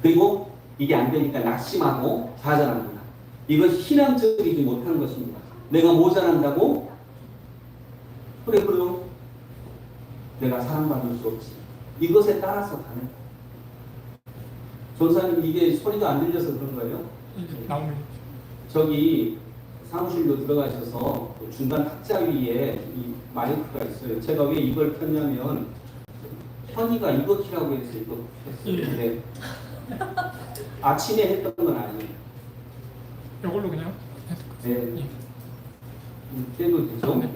그리고 이게 안 되니까 낙심하고 좌절합니다. 이것이 신앙적이지 못한 것입니다. 내가 모자란다고? 그래, 그럼 내가 사랑받을 수 없지. 이것에 따라서 가는 거예요. 전사님, 이게 소리가 안 들려서 그런 거예요? 나오면 저기 사무실로 들어가셔서 중간 탁자 위에 이 마이크가 있어요. 제가 왜 이걸 켰냐면 현이가 이거 키라고 해서 이거 했어요. 근데 아침에 했던 건 아니에요. 이걸로 그냥 네. 때도 되죠. 네.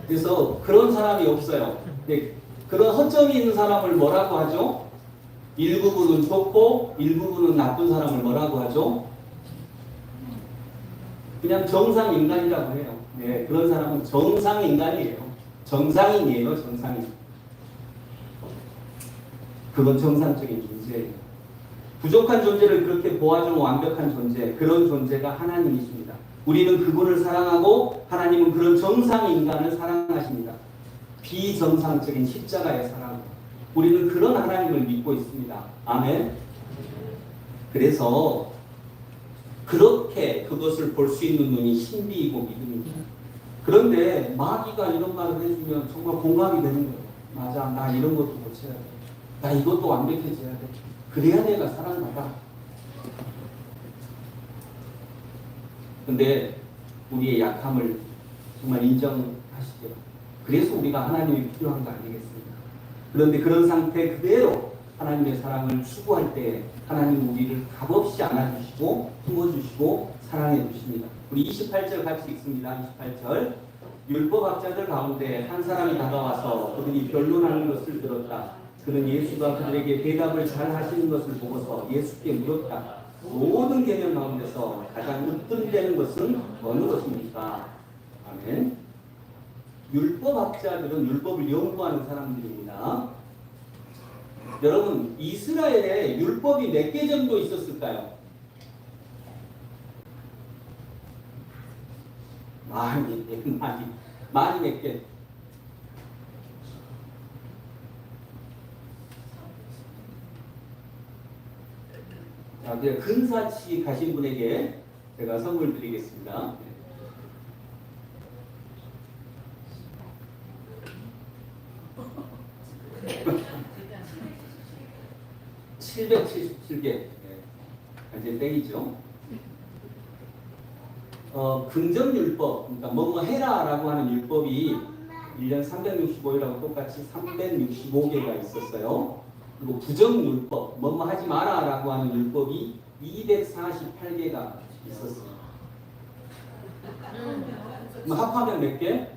그래서 그런 사람이 없어요. 네. 그런 허점이 있는 사람을 뭐라고 하죠? 일부분은 좋고 일부분은 나쁜 사람을 뭐라고 하죠? 그냥 정상 인간이라고 해요. 네, 그런 사람은 정상 인간이에요. 정상인이에요, 정상인. 그건 정상적인 존재예요. 부족한 존재를 그렇게 보아주는 완벽한 존재, 그런 존재가 하나님이십니다. 우리는 그분을 사랑하고 하나님은 그런 정상 인간을 사랑하십니다. 비정상적인 십자가의 사랑. 우리는 그런 하나님을 믿고 있습니다. 아멘. 그래서 그렇게 그것을 볼 수 있는 눈이 신비이고 믿음입니다. 그런데 마귀가 이런 말을 해주면 정말 공감이 되는 거예요. 맞아, 나 이런 것도 고쳐야 돼. 나 이것도 완벽해져야 돼. 그래야 내가 사랑받아. 근데 우리의 약함을 정말 인정하시죠. 그래서 우리가 하나님이 필요한 거 아니겠습니까? 그런데 그런 상태 그대로 하나님의 사랑을 추구할 때 하나님은 우리를 값없이 안아주시고 품어주시고 사랑해 주십니다. 우리 28절 같이 읽습니다. 28절. 율법학자들 가운데 한 사람이 다가와서 그들이 변론하는 것을 들었다. 그는 예수가 그들에게 대답을 잘 하시는 것을 보고서 예수께 물었다. 모든 계명 가운데서 가장 으뜸되는 것은 어느 것입니까? 아멘. 율법학자들은 율법을 연구하는 사람들입니다. 여러분, 이스라엘에 율법이 몇 개 정도 있었을까요? 많이 몇 개. 자, 근사치 가신 분에게 제가 선물 드리겠습니다. 777개. 이제 땡이죠. 긍정율법, 그러니까 뭐뭐 해라라고 하는 율법이 1년 365일하고 똑같이 365개가 있었어요. 그리고 부정율법, 뭐뭐 하지 마라라고 하는 율법이 248개가 있었어요. 그럼 합하면 몇 개?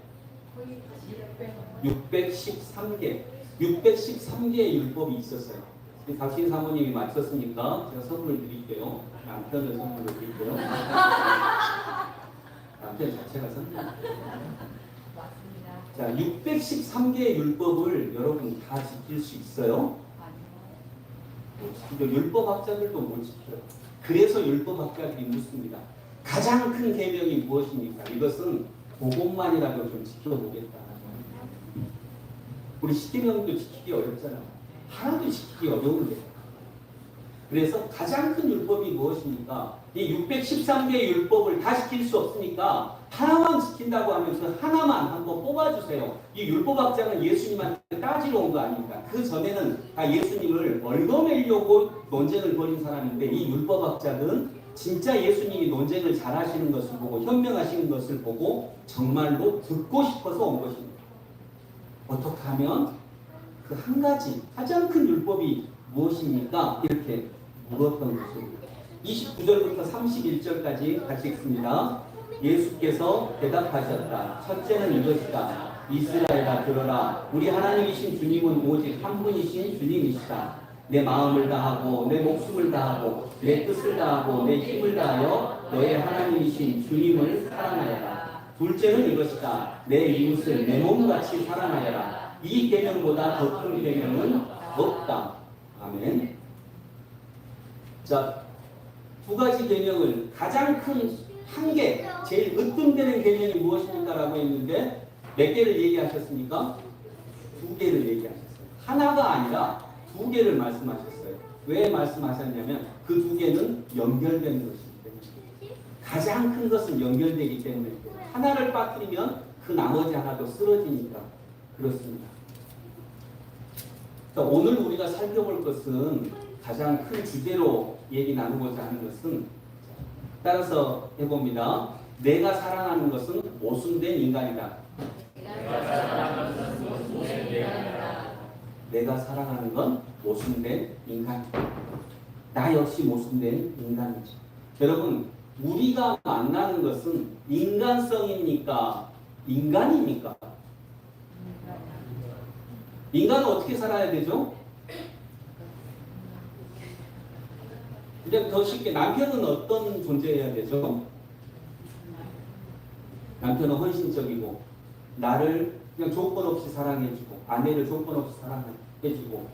613개. 613개의 율법이 있었어요. 박신 사모님이 맞췄으니까 제가 선물 드릴게요. 남편을 선물로 드릴게요. 남편 자체가 선물. 자, 613개의 율법을 여러분 다 지킬 수 있어요? 율법학자들도 못 지켜요. 그래서 율법학자들이 묻습니다. 가장 큰 계명이 무엇입니까? 이것은 그것만이라도 좀 지켜보겠다. 우리 10계명도 지키기 어렵잖아요. 하나도 지키기 어려운데. 그래서 가장 큰 율법이 무엇입니까? 이 613개의 율법을 다 지킬 수 없으니까 하나만 지킨다고 하면 그 하나만 한번 뽑아주세요. 이 율법학자는 예수님한테 따지러 온 거 아닙니까? 그 전에는 다 예수님을 얽어내려고 논쟁을 벌인 사람인데 이 율법학자들은 진짜 예수님이 논쟁을 잘하시는 것을 보고 현명하시는 것을 보고 정말로 듣고 싶어서 온 것입니다. 어떻게 하면 그 한 가지 가장 큰 율법이 무엇입니까? 이렇게 물었던 것입니다. 29절부터 31절까지 같이 읽습니다. 예수께서 대답하셨다. 첫째는 이것이다. 이스라엘아 들어라. 우리 하나님이신 주님은 오직 한 분이신 주님이시다. 내 마음을 다하고 내 목숨을 다하고 내 뜻을 다하고 내 힘을 다하여 너의 하나님이신 주님을 사랑하여라. 둘째는 이것이다. 내 이웃을 내 몸같이 사랑하여라. 이 계명보다 더 큰 계명은 없다. 아멘. 자, 두 가지 계명을 가장 큰 한 개, 제일 으뜸되는 계명이 무엇입니까라고 했는데 몇 개를 얘기하셨습니까? 두 개를 얘기하셨어요. 하나가 아니라 두 개를 말씀하셨어요. 왜 말씀하셨냐면 그 두 개는 연결된 것이기 때문에 가장 큰 것은 연결되기 때문에 하나를 빠뜨리면 그 나머지 하나도 쓰러지니까 그렇습니다. 그러니까 오늘 우리가 살펴볼 것은 가장 큰 주제로 얘기 나누고자 하는 것은 따라서 해봅니다. 내가 사랑하는 것은 모순된 인간이다. 내가 사랑하는 건 모순된 인간이다. 나 역시 모순된 인간이죠. 여러분, 우리가 만나는 것은 인간성입니까? 인간입니까? 인간은 어떻게 살아야 되죠? 이제 더 쉽게 남편은 어떤 존재여야 되죠? 남편은 헌신적이고 나를 그냥 조건 없이 사랑해주고 아내를 조건 없이 사랑해주고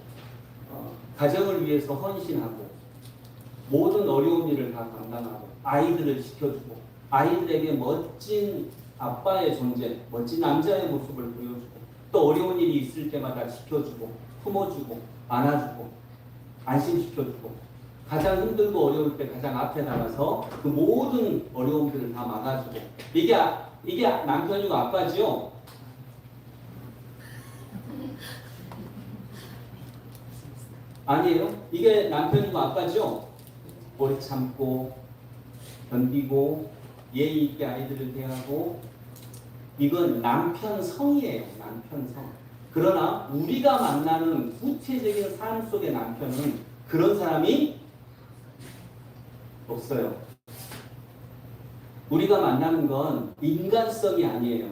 가정을 위해서 헌신하고 모든 어려운 일을 다 감당하고 아이들을 지켜주고 아이들에게 멋진 아빠의 존재, 멋진 남자의 모습을 보여주고 또 어려운 일이 있을 때마다 지켜주고 품어주고 안아주고 안심시켜주고 가장 힘들고 어려울 때 가장 앞에 나가서 그 모든 어려움들을 다 막아주고 이게 남편이고 아빠지요. 아니에요? 이게 남편이고 아빠죠? 오래 참고 견디고 예의 있게 아이들을 대하고 이건 남편성이에요. 남편성. 그러나 우리가 만나는 구체적인 삶 속의 남편은 그런 사람이 없어요. 우리가 만나는 건 인간성이 아니에요.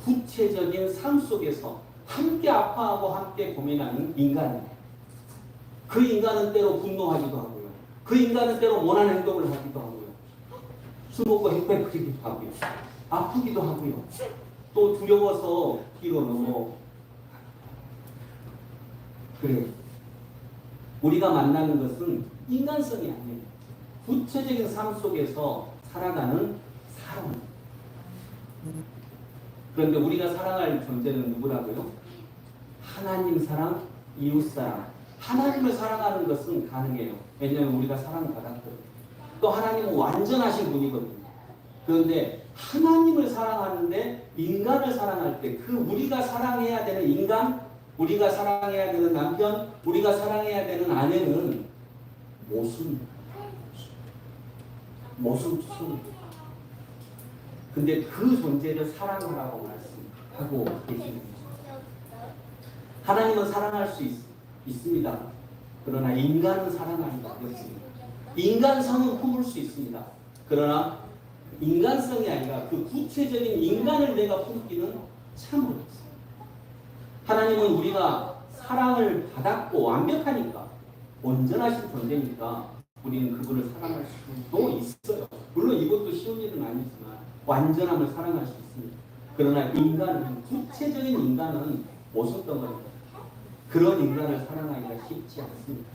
구체적인 삶 속에서 함께 아파하고 함께 고민하는 인간이에요. 그 인간은 때로 분노하기도 하고요. 그 인간은 때로 원하는 행동을 하기도 하고요. 술 먹고 헷갈리기도 하고요. 아프기도 하고요. 또 두려워서 뒤로 넘어. 그래요. 우리가 만나는 것은 인간성이 아니에요. 구체적인 삶 속에서 살아가는 사람. 그런데 우리가 사랑할 존재는 누구라고요? 하나님 사랑, 이웃 사랑. 하나님을 사랑하는 것은 가능해요. 왜냐하면 우리가 사랑받았거든요. 또 하나님은 완전하신 분이거든요. 그런데 하나님을 사랑하는데 인간을 사랑할 때 그 우리가 사랑해야 되는 인간, 우리가 사랑해야 되는 남편, 우리가 사랑해야 되는 아내는 모순. 근데 그 존재를 사랑하라고 말씀하고 계시는 거죠. 하나님은 사랑할 수 있습니다. 그러나 인간은 사랑하기가 어렵습니다. 인간성은 품을 수 있습니다. 그러나 인간성이 아니라 그 구체적인 인간을 내가 품기는 참 어렵습니다. 하나님은 우리가 사랑을 받았고 완벽하니까 온전하신 존재니까 우리는 그분을 사랑할 수도 있어요. 물론 이것도 쉬운 일은 아니지만 완전함을 사랑할 수 있습니다. 그러나 인간은 구체적인 인간은 모순덩어리입니다. 그런 인간을 사랑하기가 쉽지 않습니다.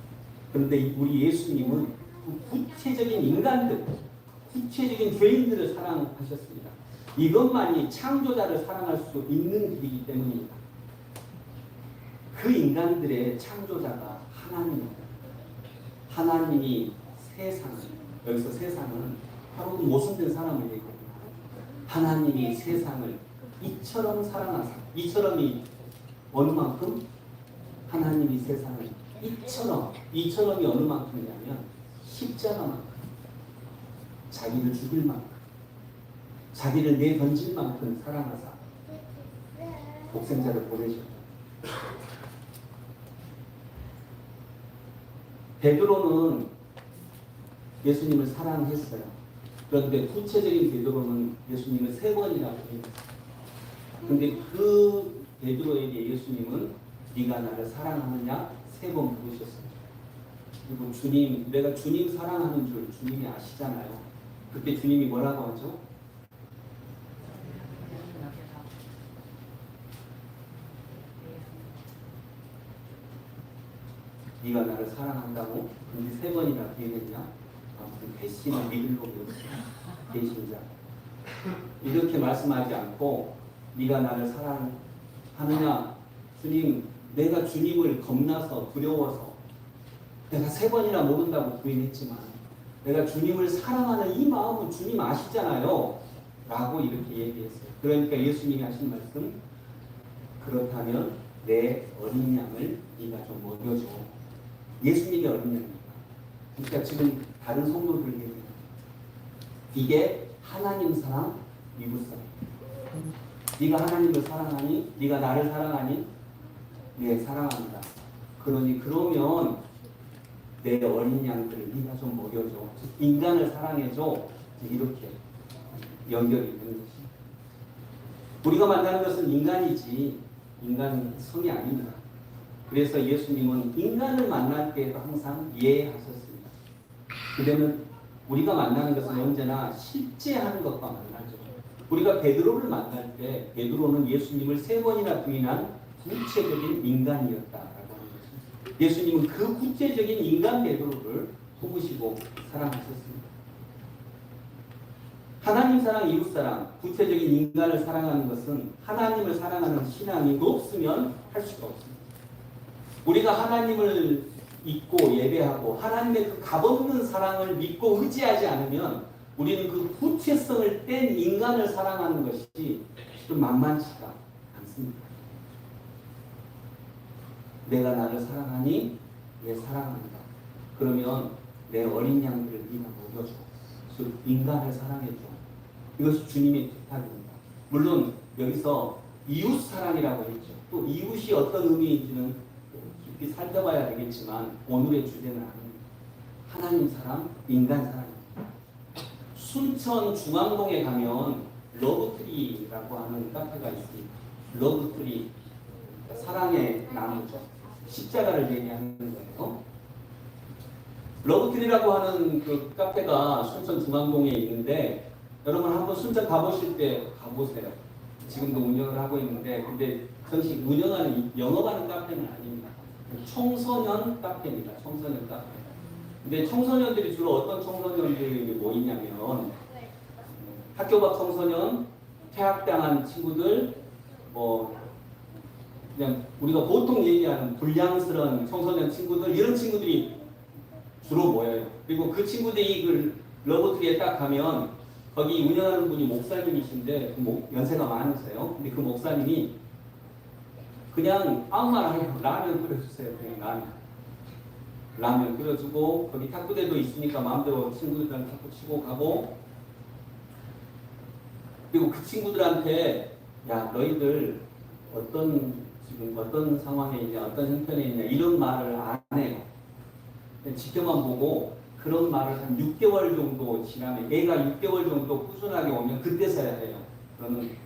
그런데 우리 예수님은 그 구체적인 인간들, 구체적인 죄인들을 사랑하셨습니다. 이것만이 창조자를 사랑할 수 있는 길이기 때문입니다. 그 인간들의 창조자가 하나님입니다. 하나님이 세상을, 여기서 세상은 바로 그 모순된 사람을 얘기합니다. 하나님이 세상을 이처럼 사랑하사, 이처럼이 어느 만큼? 하나님이 세상을 이처럼이 어느 만큼이냐면 십자가만큼, 자기를 죽일 만큼, 자기를 내던질 만큼 사랑하사 독생자를 보내셨다. 베드로는 예수님을 사랑했어요. 그런데 구체적인 베드로는 예수님을 3번이나 부인했어요. 근데 그 베드로에게 예수님은 네가 나를 사랑하느냐 3번 부르셨어요. 그리고 주님, 내가 주님 사랑하는 줄 주님이 아시잖아요. 그때 주님이 뭐라고 하죠? 네가 나를 사랑한다고? 근데 3번이나 부인했냐? 아무튼 배신을 믿을로 배신자. 이렇게 말씀하지 않고 네가 나를 사랑하느냐? 주님, 내가 주님을 겁나서 두려워서 내가 3번이나 모른다고 부인했지만 내가 주님을 사랑하는 이 마음은 주님 아시잖아요. 라고 이렇게 얘기했어요. 그러니까 예수님이 하신 말씀, 그렇다면 내 어린 양을 네가 좀 먹여줘. 예수님이 어린 양입니다. 그러니까 지금 다른 성도들 얘기해요. 이게 하나님 사랑, 미국 사랑. 네가 하나님을 사랑하니? 네가 나를 사랑하니? 네, 사랑합니다. 그러면 내 어린 양들을 네가 좀 먹여줘. 인간을 사랑해줘. 이렇게 연결이 되는 것이. 우리가 만나는 것은 인간이지 인간 성이 아닙니다. 그래서 예수님은 인간을 만날 때에도 항상 예하셨습니다. 그러면 우리가 만나는 것은 언제나 실제 하는 것과 만나죠. 우리가 베드로를 만날 때 베드로는 예수님을 3번이나 부인한 구체적인 인간이었다라고 하는 것입니다. 예수님은 그 구체적인 인간 베드로를 도우시고 사랑하셨습니다. 하나님 사랑, 이웃 사랑, 구체적인 인간을 사랑하는 것은 하나님을 사랑하는 신앙이 없으면 할 수가 없습니다. 우리가 하나님을 믿고 예배하고 하나님의 그 값없는 사랑을 믿고 의지하지 않으면 우리는 그 구체성을 뗀 인간을 사랑하는 것이 좀 만만치가 않습니다. 내가 나를 사랑하니? 내 사랑한다. 그러면 내 어린 양들을 네가 먹여줘. 즉 인간을 사랑해줘. 이것이 주님의 부탁입니다. 물론 여기서 이웃 사랑이라고 했죠. 또 이웃이 어떤 의미인지는 깊이 살펴봐야 되겠지만 오늘의 주제는 아닙니다. 하나님 사랑, 인간 사랑입니다. 순천 중앙동에 가면 러브트리라고 하는 카페가 있습니다. 러브트리, 사랑의 나무죠. 십자가를 얘기하는 거예요. 러브트리라고 하는 그 카페가 순천 중앙동에 있는데 여러분 한번 순천 가보실 때 가보세요. 지금도 운영을 하고 있는데 근데 정식 운영하는 영업하는 카페는 아닙니다. 청소년 카페입니다. 청소년 카페. 근데 청소년들이 주로 어떤 청소년들이 모이냐면 학교 밖 청소년, 퇴학당한 친구들, 뭐 그냥 우리가 보통 얘기하는 불량스러운 청소년 친구들 이런 친구들이 주로 모여요. 그리고 그 친구들이 그 러브트리에 딱 가면 거기 운영하는 분이 목사님이신데 연세가 많으세요. 근데 그 목사님이 그냥 아무 말 안 해요. 라면 끓여주세요. 그냥 라면 끓여주고 거기 탁구대도 있으니까 마음대로 친구들이랑 탁구 치고 가고 그리고 그 친구들한테 야 너희들 지금 어떤 상황에 있냐 어떤 형편에 있냐 이런 말을 안 해요. 지켜만 보고 그런 말을 한 6개월 정도 지나면 애가 6개월 정도 꾸준하게 오면 그때서야 해요. 너는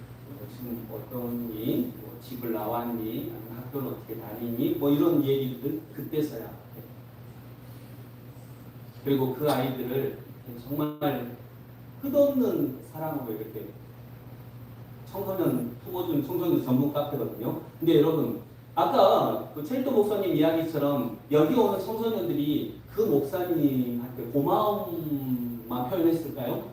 지금 어떠니? 뭐 집을 나왔니? 아니면 학교는 어떻게 다니니? 뭐 이런 얘기들 그때서야 해요. 그리고 그 아이들을 정말 끝없는 사랑으로 이렇게 품어준 청소년 전문 카페거든요. 근데 여러분 아까 그 첼도 목사님 이야기처럼 여기 오는 청소년들이 그 목사님한테 고마움만 표현했을까요?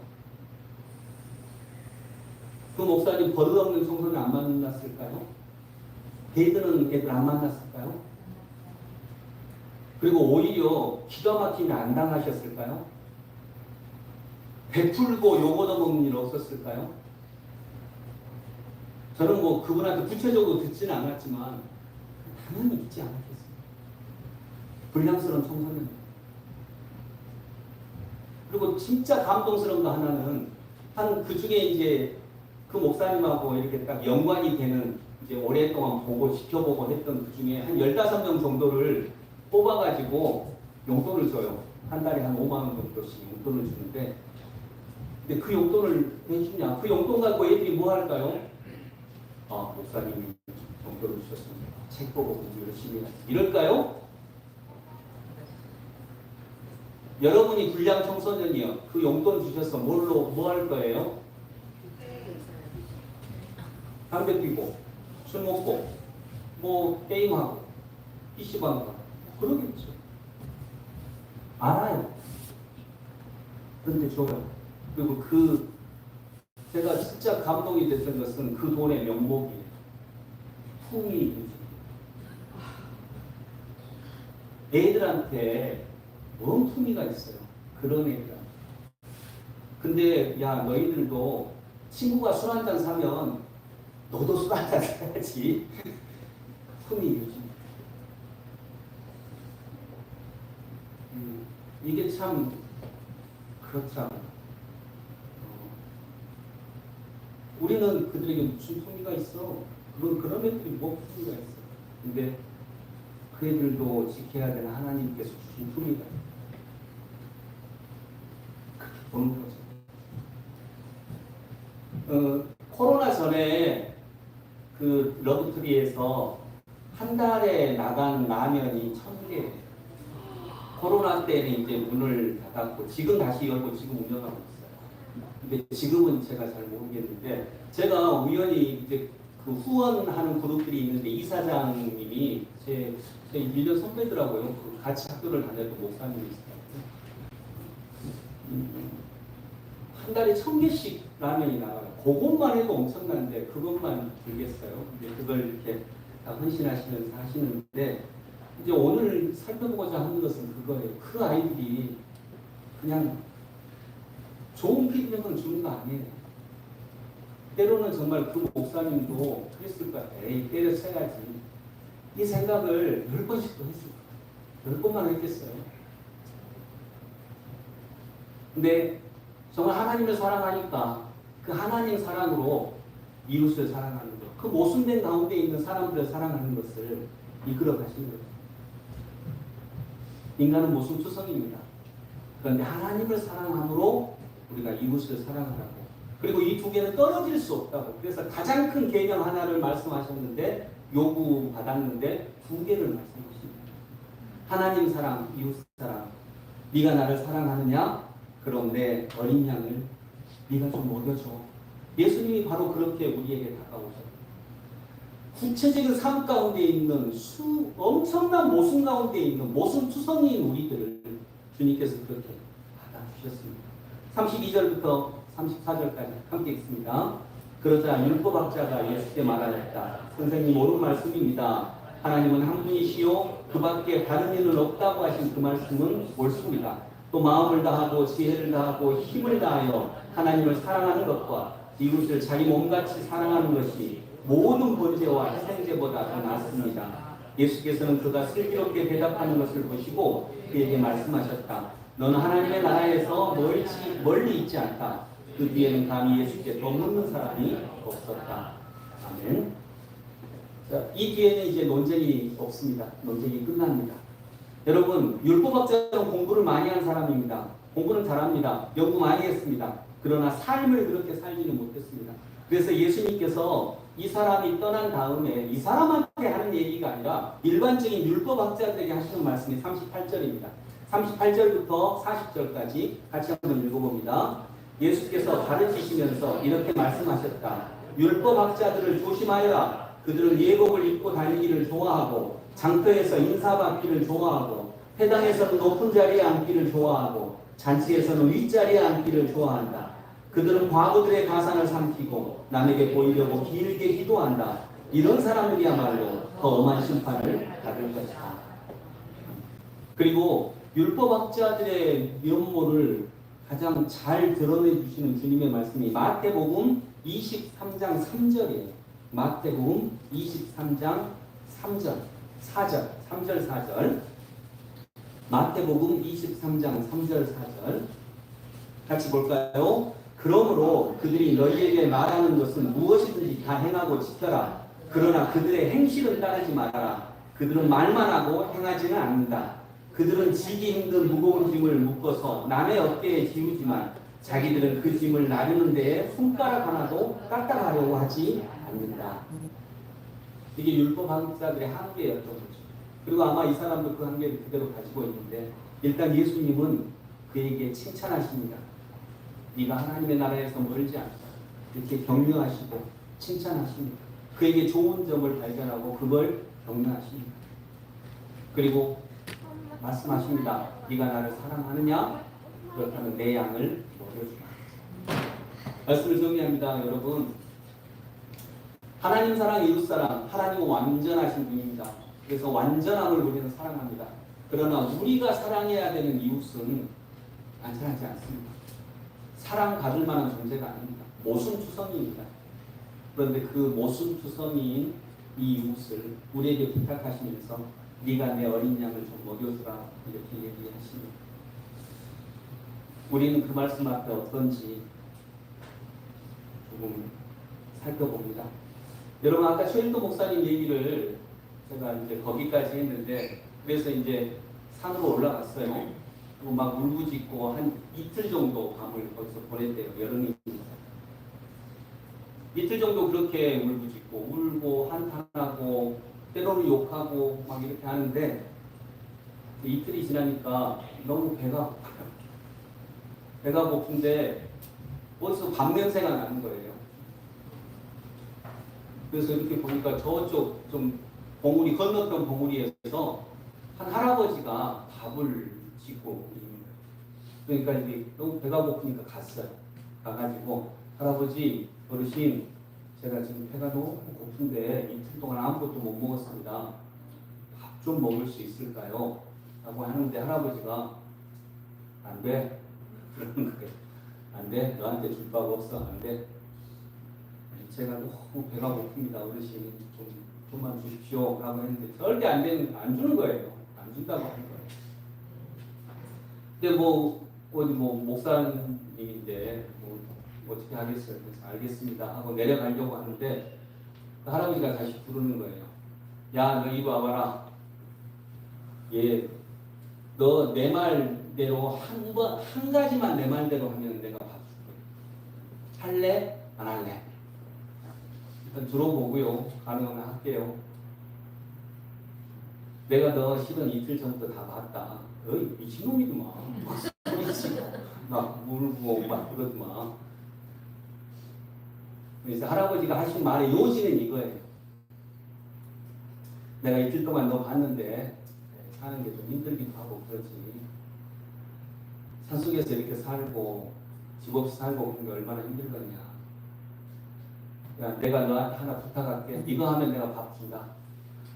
그 목사님 버릇없는 청소년 안 만났을까요? 걔들은 애들 안 만났을까요? 그리고 오히려 기가 막히게 안 당하셨을까요? 베풀고 욕 얻어먹는 일 없었을까요? 저는 뭐 그분한테 구체적으로 듣지는 않았지만 당연히 있지 않았겠습니까? 불량스러운 청소년. 그리고 진짜 감동스러운 거 하나는 한 그 중에 이제 그 목사님하고 이렇게 딱 연관이 되는 이제 오랫동안 보고 지켜보고 했던 그 중에 한 15명 정도를 뽑아가지고 용돈을 줘요. 한 달에 한 5만 원 정도씩 용돈을 주는데 근데 그 용돈을 왜 주냐? 그 용돈 갖고 애들이 뭐 할까요? 목사님이 용돈을 주셨습니다. 책 보고 공부 열심히 하세요. 이럴까요? 여러분이 불량 청소년이요. 그 용돈 주셔서 뭐 할 거예요? 담배 피고, 술 먹고, 뭐 게임하고, PC방 가고 그러겠죠. 알아요. 그런데 줘요. 그리고 제가 진짜 감동이 됐던 것은 그 돈의 명목이에요. 품위 유지. 애들한테 엉뚱이가 있어요. 그런 애들한테. 근데 야 너희들도 친구가 술 한잔 사면 너도 술 한잔 사야지. 품이 요즘. 이게 참 그렇더라고요. 우리는 그들에게 무슨 품위가 있어? 그런 애들이 뭐 품위가 있어? 근데 그 애들도 지켜야 되는 하나님께서 주신 품위가 있어. 그렇게 보는 거죠. 코로나 전에 그 러브트리에서 한 달에 나간 라면이 1,000개. 코로나 때는 이제 문을 닫았고 지금 다시 열고 지금 운영하고 있어요. 근데 지금은 제가 잘 모르겠는데 제가 우연히 이제 그 후원하는 그룹들이 있는데 이사장님이 제 1년 선배더라고요. 같이 학교를 다녔던 목사님이 있어요. 한 달에 1,000개씩 라면이 나와요. 그것만 해도 엄청난데 그것만 들겠어요. 근데 그걸 이렇게 다 헌신하시면서 하시는데 이제 오늘 살펴보고자 하는 것은 그거예요. 그 아이들이 그냥 좋은 피드백을 주는 거 아니에요. 때로는 정말 그 목사님도 그랬을 것 같아요. 에이, 때려쳐야지. 이 생각을 10번씩도 했을 거예요. 10번만 했겠어요. 근데 정말 하나님을 사랑하니까 그 하나님 사랑으로 이웃을 사랑하는 것, 그 모순된 가운데 있는 사람들을 사랑하는 것을 이끌어 가시는 거죠. 인간은 모순투성입니다. 그런데 하나님을 사랑함으로 우리가 이웃을 사랑하라고. 그리고 이 두 개는 떨어질 수 없다고. 그래서 가장 큰 개념 하나를 말씀하셨는데 요구받았는데 두 개를 말씀하십니다. 하나님 사랑, 이웃 사랑. 네가 나를 사랑하느냐? 그럼 내 어린 양을 네가 좀 먹여줘. 예수님이 바로 그렇게 우리에게 다가오셨어요. 구체적인 삶 가운데 있는 엄청난 모순 가운데 있는 모순투성이인 우리들을 주님께서 그렇게 받아주셨습니다. 32절부터 34절까지 함께 읽습니다. 그러자 율법학자가 예수께 말하였다. 선생님 옳은 말씀입니다. 하나님은 한 분이시요 그 밖에 다른 이는 없다고 하신 그 말씀은 옳습니다. 또 마음을 다하고 지혜를 다하고 힘을 다하여 하나님을 사랑하는 것과 이웃을 자기 몸같이 사랑하는 것이 모든 번제와 희생제보다 더 낫습니다. 예수께서는 그가 슬기롭게 대답하는 것을 보시고 그에게 말씀하셨다. 너는 하나님의 나라에서 멀리 있지 않다. 그 뒤에는 감히 예수께 더 묻는 사람이 없었다. 아멘. 자, 이 뒤에는 이제 논쟁이 없습니다. 논쟁이 끝납니다. 여러분, 율법학자는 공부를 많이 한 사람입니다. 공부는 잘합니다. 연구 많이 했습니다. 그러나 삶을 그렇게 살지는 못했습니다. 그래서 예수님께서 이 사람이 떠난 다음에 이 사람한테 하는 얘기가 아니라 일반적인 율법학자들에게 하시는 말씀이 38절입니다. 38절부터 40절까지 같이 한번 읽어봅니다. 예수께서 가르치시면서 이렇게 말씀하셨다. 율법학자들을 조심하여라. 그들은 예복을 입고 다니기를 좋아하고 장터에서 인사받기를 좋아하고 회당에서는 높은 자리에 앉기를 좋아하고 잔치에서는 윗자리에 앉기를 좋아한다. 그들은 과부들의 가산을 삼키고 남에게 보이려고 길게 기도한다. 이런 사람들이야말로 더 엄한 심판을 받을 것이다. 그리고 율법학자들의 면모를 가장 잘 드러내 주시는 주님의 말씀이 마태복음 23장 3절이에요. 마태복음 23장 3절, 4절, 3절, 4절. 마태복음 23장 3절, 4절. 같이 볼까요? 그러므로 그들이 너희에게 말하는 것은 무엇이든지 다 행하고 지켜라. 그러나 그들의 행실은 따르지 말아라. 그들은 말만 하고 행하지는 않는다. 그들은 지기 힘든 무거운 짐을 묶어서 남의 어깨에 지우지만 자기들은 그 짐을 나르는 데에 손가락 하나도 까딱하려고 하지 않는다. 이게 율법학자들의 한계였던 거죠. 그리고 아마 이 사람도 그 한계를 그대로 가지고 있는데 일단 예수님은 그에게 칭찬하십니다. 네가 하나님의 나라에서 멀지 않다. 이렇게 격려하시고 칭찬하십니다. 그에게 좋은 점을 발견하고 그걸 격려하십니다. 그리고 말씀하십니다. 네가 나를 사랑하느냐? 그렇다면 내 양을 먹여주라. 말씀을 정리합니다. 여러분, 하나님 사랑, 이웃 사랑, 하나님은 완전하신 분입니다. 그래서 완전함을 우리는 사랑합니다. 그러나 우리가 사랑해야 되는 이웃은 안전하지 않습니다. 사랑받을 만한 존재가 아닙니다. 모순투성이입니다. 그런데 그 모순투성이인 이 이웃을 우리에게 부탁하시면서 네가 내 어린 양을 좀 먹여주라 이렇게 얘기하십니다. 우리는 그 말씀 앞에 어떤지 조금 살펴봅니다. 여러분 아까 최일도 목사님 얘기를 제가 이제 거기까지 했는데 그래서 이제 산으로 올라갔어요. 그리고 막 울부짖고 한 이틀 정도 밤을 거기서 보냈대요. 여름이니까. 이틀 정도 그렇게 울부짖고 울고 한탄하고 때로는 욕하고 막 이렇게 하는데 이틀이 지나니까 너무 배가 고파요. 배가 고픈데 어디서 밥 냄새가 나는 거예요. 그래서 이렇게 보니까 저쪽 좀 봉우리 건너편 봉우리에서 한 할아버지가 밥을 짓고 있는 거예요. 그러니까 이게 너무 배가 고프니까 갔어요. 가가지고 할아버지 어르신 제가 지금 배가 너무 고픈데 이틀 동안 아무것도 못 먹었습니다. 밥 좀 먹을 수 있을까요? 라고 하는데 할아버지가 안 돼. 그러는 거예요. 안 돼. 너한테 줄 바가 없어. 안 돼. 제가 너무 배가 고픕니다. 어르신 좀만 주십시오. 라고 했는데 절대 안 주는 거예요. 안 준다고 하는 거예요. 근데 어디 목사님인데 어떻게 하겠어요. 그래서 알겠습니다 하고 내려가려고 하는데 그 할아버지가 다시 부르는 거예요. 야, 너 이리 와봐라. 예, 너 내 말대로 한 가지만 내 말대로 하면 내가 밥 줄게. 할래? 안 할래? 일단 들어보고요. 가능하면 할게요. 내가 너 실은 이틀 전부터 다 봤다. 어이 미친놈이구만. 막 울고 막 그러더만. 그래서 할아버지가 하신 말의 요지는 이거예요. 내가 이틀 동안 너 봤는데 사는 게 좀 힘들기도 하고 그렇지. 산속에서 이렇게 살고 집 없이 살고 그런 게 얼마나 힘들겠냐. 야, 내가 너한테 하나 부탁할게. 이거 하면 내가 밥 준다.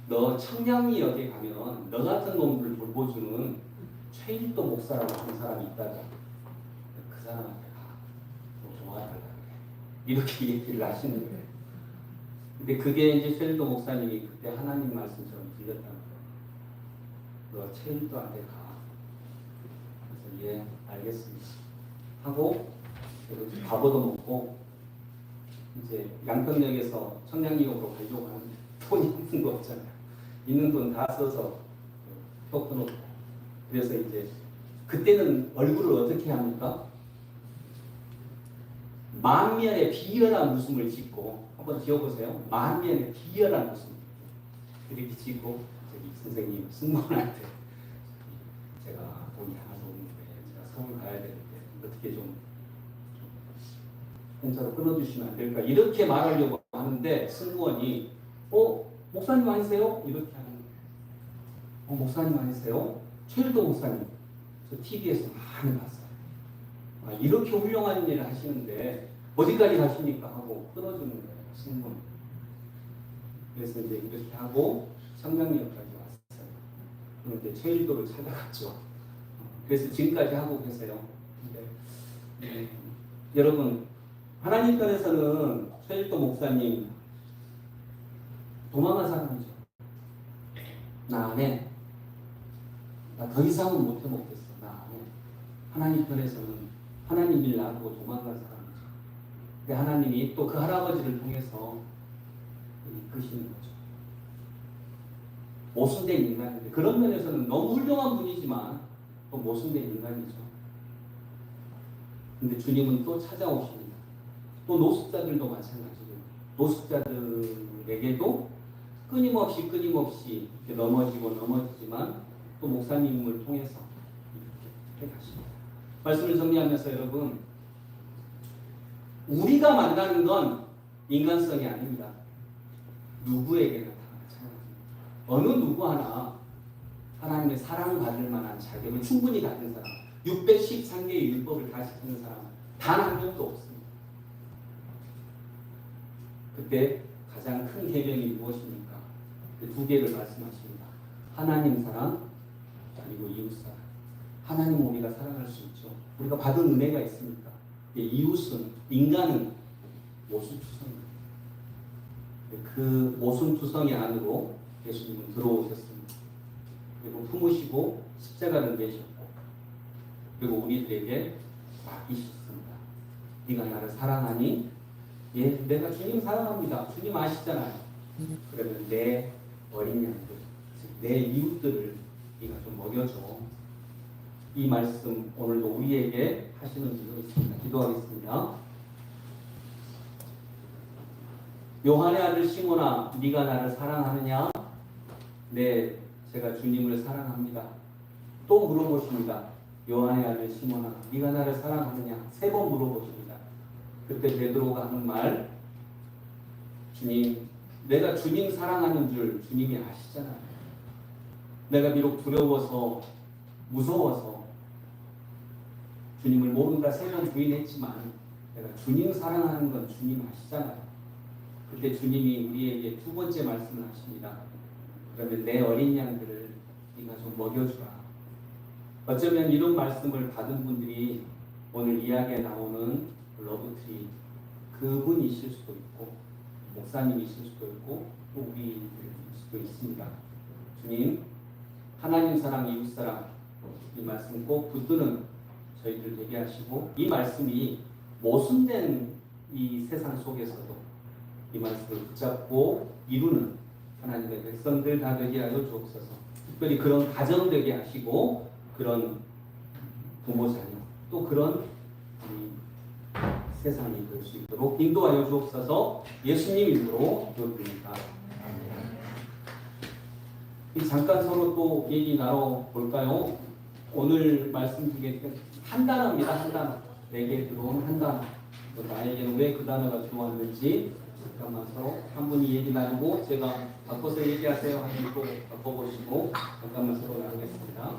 너 청량리역에 가면 너 같은 놈들 돌보주는 최일도 목사라고 하는 사람이 있다가 그 사람한테 가. 너 도와달라 그래. 이렇게 얘기를 하시는 거예요. 근데 그게 이제 최일도 목사님이 그때 하나님 말씀처럼 들렸다는 거예요. 너 최일도한테 가. 그래서 예, 알겠습니다. 하고 밥얻어 먹고 이제 양평역에서 청량리역으로 가려고 하는데 돈이 없는 거 없잖아요. 있는 돈 다 써서 표 끊었고. 그래서 이제 그때는 얼굴을 어떻게 합니까? 만면의 비열한 웃음을 짓고 한번 지어보세요. 만면의 비열한 웃음 이렇게 짓고 저기 선생님 승무원한테 제가 돈이 하나도 없는데 제가 서울 가야 되는데 어떻게 좀 공짜로 끊어주시면 안 될까 이렇게 말하려고 하는데 승무원이 목사님 아니세요? 이렇게 하는 거예요. 목사님 아니세요? 최일도 목사님 저 TV에서 많이 봤어요. 이렇게 훌륭한 일을 하시는데 어디까지 가십니까? 하고 끊어주는 거예요. 승무원. 그래서 이제 이렇게 하고 청량리역까지 왔어요. 그런데 최일도를 찾아갔죠. 그래서 지금까지 하고 계세요. 근데 여러분 하나님 편에서는 최일도 목사님 도망간 사람이죠. 나 안 해. 나 더 이상은 못 해먹겠어. 나 안 해. 하나님 편에서는 하나님 일 놔두고 도망간 사람이죠. 근데 하나님이 또 그 할아버지를 통해서 이끄시는 거죠. 모순된 인간인데 그런 면에서는 너무 훌륭한 분이지만 또 모순된 인간이죠. 근데 주님은 또 찾아오십니다. 또 노숙자들도 마찬가지고 노숙자들에게도 끊임없이 이렇게 넘어지지만 또 목사님을 통해서 이렇게 가십니다. 말씀을 정리하면서 여러분 우리가 만나는 건 인간성이 아닙니다. 누구에게나 다 마찬가지입니다. 어느 누구 하나 하나님의 사랑받을 만한 자격을 충분히 가진 사람 613개의 율법을 다 지키는 사람 단 한 명도 없습니다. 그때 가장 큰 계명이 무엇입니까? 그 두 개를 말씀하십니다. 하나님 사랑, 그리고 이웃사랑. 하나님 우리가 사랑할 수 있죠. 우리가 받은 은혜가 있습니까? 이웃은, 인간은 모순투성이에요. 그 모순투성이 안으로 예수님은 들어오셨습니다. 그리고 품으시고 십자가를 내셨고, 그리고 우리들에게 맡기셨습니다. 네가 나를 사랑하니? 예, 내가 주님 사랑합니다. 주님 아시잖아요. 그러면 내 어린 양들, 즉 내 이웃들을 네가 좀 먹여줘. 이 말씀 오늘도 우리에게 하시는 줄로 있습니다. 기도하겠습니다. 요한의 아들 시몬아, 네가 나를 사랑하느냐? 네, 제가 주님을 사랑합니다. 또 물어보십니다. 요한의 아들 시몬아, 네가 나를 사랑하느냐? 3번 물어보십니다. 그때 베드로가 하는 말, 주님, 내가 주님 사랑하는 줄 주님이 아시잖아요. 내가 비록 두려워서, 무서워서 주님을 모른다 3번 부인했지만 내가 주님 사랑하는 건 주님 아시잖아요. 그때 주님이 우리에게 2번째 말씀을 하십니다. 그러면 내 어린 양들을 네가 좀 먹여주라. 어쩌면 이런 말씀을 받은 분들이 오늘 이야기에 나오는 러브트리 그분이실 수도 있고 목사님이실 수도 있고 또 우리일 수도 있습니다. 주님, 하나님 사랑, 이웃 사랑 이 말씀 꼭 붙드는 저희들 되게 하시고 이 말씀이 모순된 이 세상 속에서도 이 말씀을 붙잡고 이루는 하나님의 백성들 다 되게 하여 주옵소서. 특별히 그런 가정 되게 하시고 그런 부모 자녀 또 그런 세상이 될 수 있도록 인도하여 주옵소서. 예수님 이름으로 기도드립니다. 잠깐 서로 또 얘기 나눠볼까요? 오늘 말씀 중에 한 단어입니다. 한 단어. 내게 들어온 한 단어. 또 나에게는 왜 그 단어가 들어왔는지 잠깐만 서로 한 분이 얘기 나누고 제가 바꿔서 얘기하세요 하면 또 바꿔보시고 잠깐만 서로 나누겠습니다.